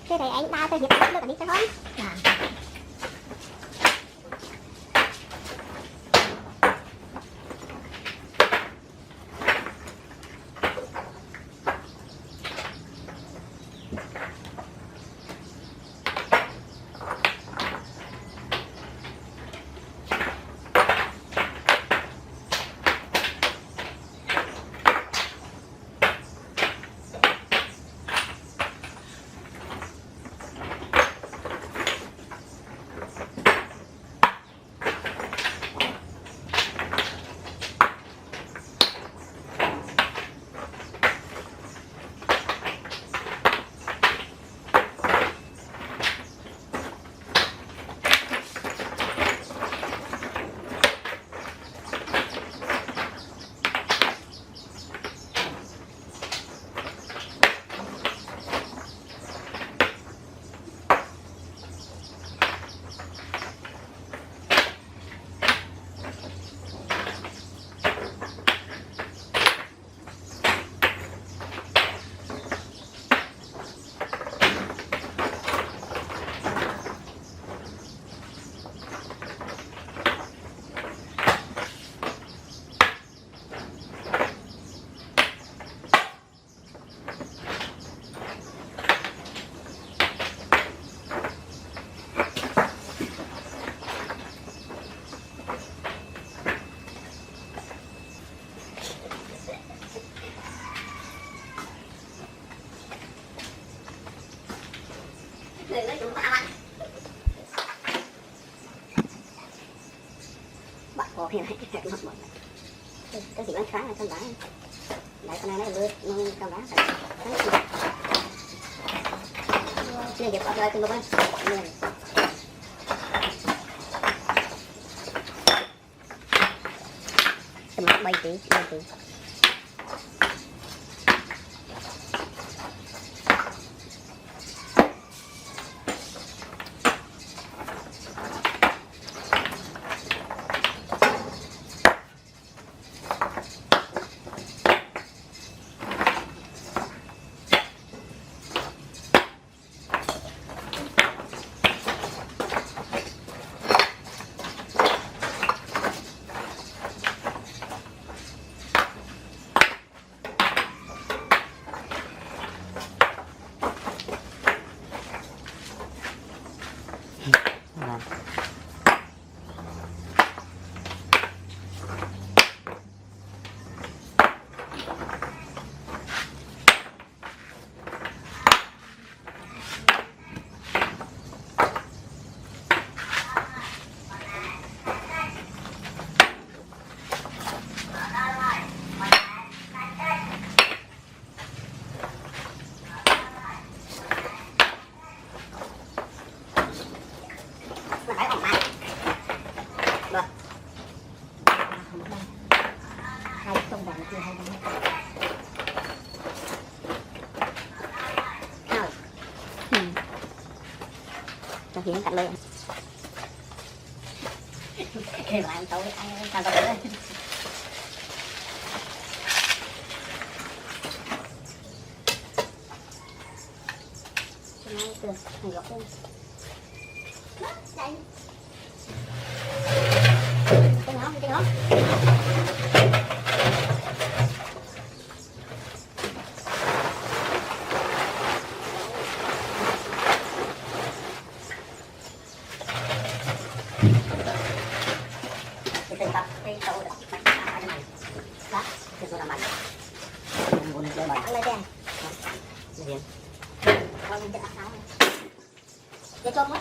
cái này anh ba cái hiệp nó còn đi cho thôi. Người nói chúng ta bạn bắt cổ hiện hay cái mặt một cái gì bán sáng là con đá lại con này nó lướt con đá chưa dẹp ở đây từng lúc ấy tầm 7 tỷ thì cắt lên kêu lại tối ăn sao tao đấy từ này gọt lên đây cái ngón để cho mất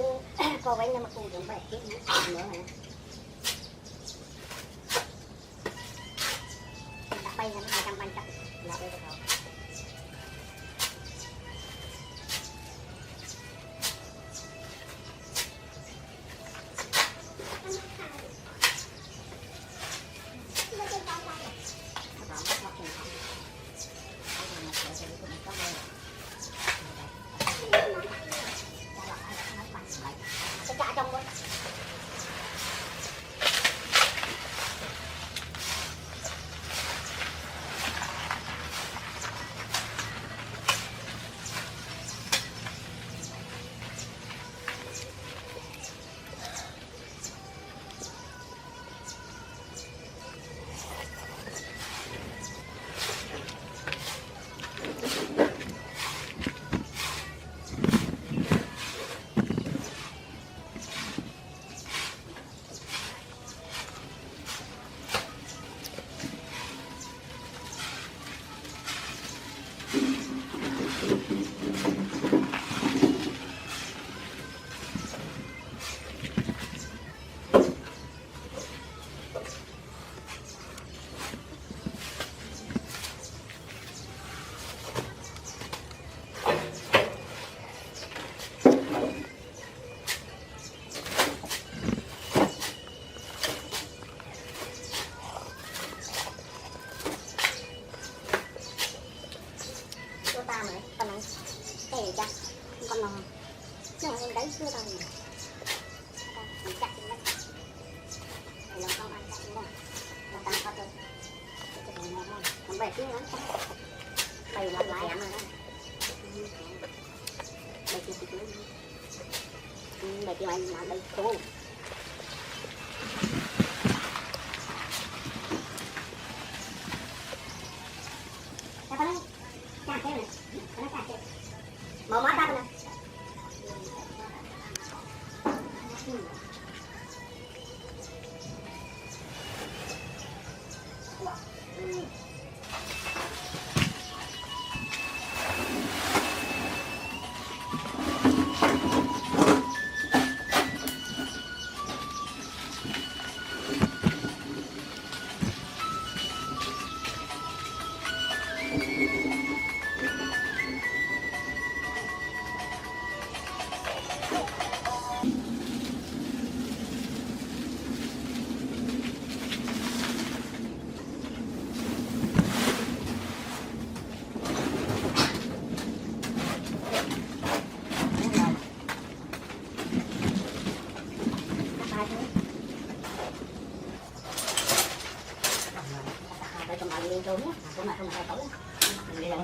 dương cô với nhau mà cô dùng bài tiếng nữa mà đặt bay là 200 bánh chắc là đây được không? Con non nó em đấy chưa đâu mà mình chặt lên đấy để làm con ăn chặt lên nó tăng cao hơn không về chứ lắm bày lắm lại rồi đó đây chưa kịp đây kia anh làm đây cô mở mắt ra nè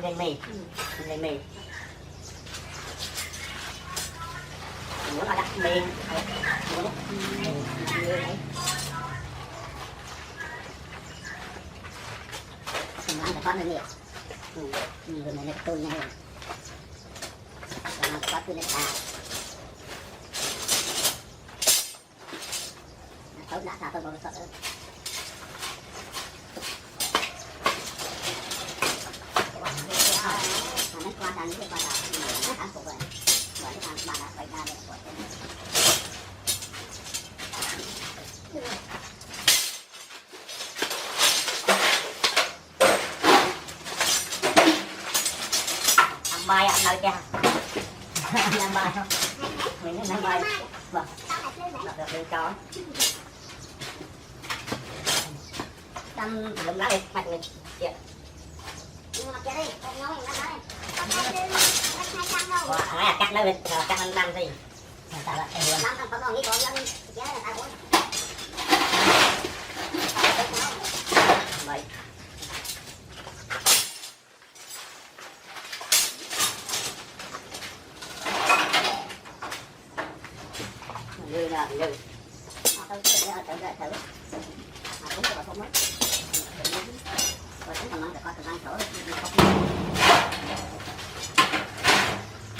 lên mì lên mì muốn là đặt mì mình ăn phải con nhiều người này tôi nha rồi có tôi lên xào tốt đã xào tôi bao sợ nó qua ra những cái qua đầu nó thẳng phục rồi rồi cái thằng bà đã phải ra để của ăn bài ăn nơi cha ăn bài không mình ăn bài vâng được được cho tâm lùm lá đi mặt mình chuyện nhưng mà kia đi con nói nó nói nói cắt nó lên cắt anh năm gì sao lại em làm không có nghĩ còn dân chế là tao uống vậy người là người tôi tự thử cũng có không mất rồi chúng ta mang được con từ ăn chỗ